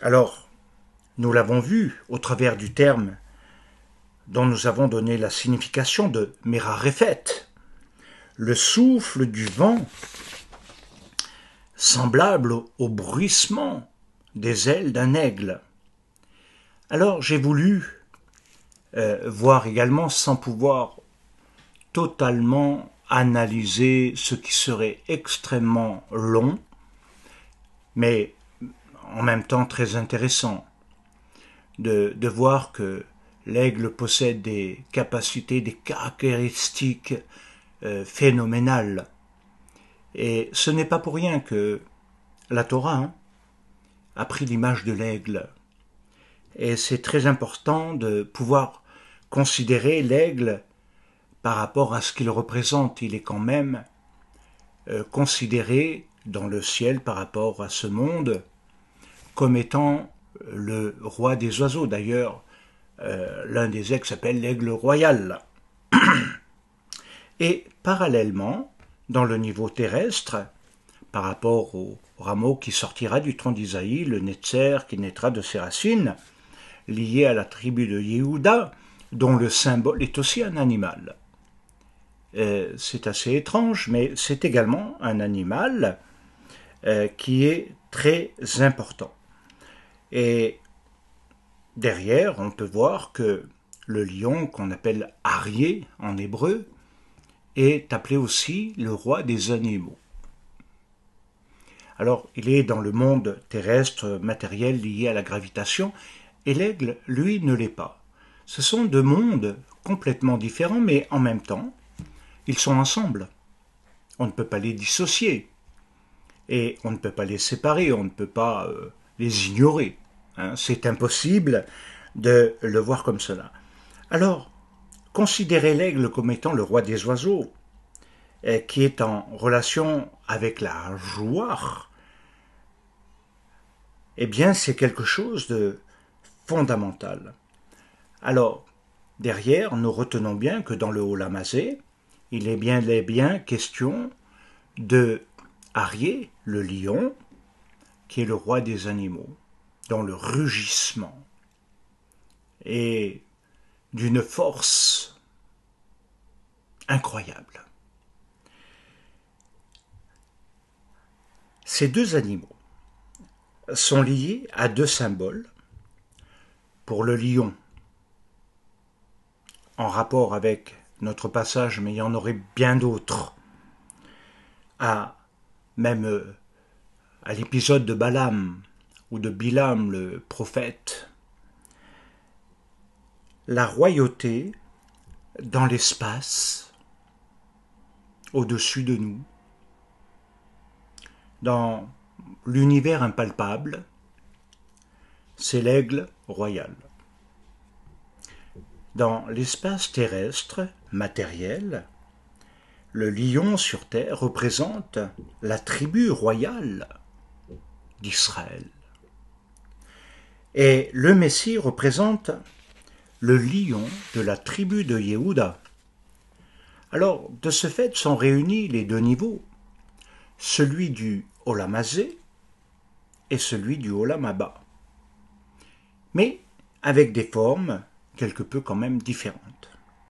Alors, nous l'avons vu au travers du terme dont nous avons donné la signification de Merarephet, le souffle du vent, semblable au bruissement des ailes d'un aigle. Alors j'ai voulu voir également, sans pouvoir totalement analyser ce qui serait extrêmement long, mais en même temps très intéressant, de voir que l'aigle possède des capacités, des caractéristiques phénoménales. Et ce n'est pas pour rien que la Torah a pris l'image de l'aigle. Et c'est très important de pouvoir considérer l'aigle par rapport à ce qu'il représente. Il est quand même considéré dans le ciel par rapport à ce monde comme étant le roi des oiseaux. D'ailleurs, l'un des aigles s'appelle l'aigle royal. Et parallèlement, dans le niveau terrestre, par rapport au rameau qui sortira du tronc d'Isaïe, le Netzer qui naîtra de ses racines, lié à la tribu de Yehuda, dont le symbole est aussi un animal. C'est assez étrange, mais c'est également un animal qui est très important. Et derrière, on peut voir que le lion, qu'on appelle Aryeh en hébreu, est appelé aussi le roi des animaux. Alors, il est dans le monde terrestre matériel lié à la gravitation, et l'aigle, lui, ne l'est pas. Ce sont deux mondes complètement différents, mais en même temps, ils sont ensemble. On ne peut pas les dissocier. Et on ne peut pas les séparer, on ne peut pas les ignorer. C'est impossible de le voir comme cela. Alors, considérez l'aigle comme étant le roi des oiseaux, qui est en relation avec la joie, eh bien, c'est quelque chose de fondamental. Alors, derrière, nous retenons bien que dans le Olam Hazé, il est bien question de Aryeh, le lion, qui est le roi des animaux, dans le rugissement et d'une force incroyable. Ces deux animaux sont liés à deux symboles. Pour le lion, en rapport avec notre passage, mais il y en aurait bien d'autres, même à l'épisode de Balaam ou de Bilam, le prophète, la royauté dans l'espace, au-dessus de nous, dans l'univers impalpable, c'est l'aigle royal. Dans l'espace terrestre, matériel, le lion sur terre représente la tribu royale d'Israël. Et le Messie représente le lion de la tribu de Yehuda. Alors, de ce fait, sont réunis les deux niveaux, celui du Olam Hazé et celui du Olam Haba, mais avec des formes quelque peu quand même différentes.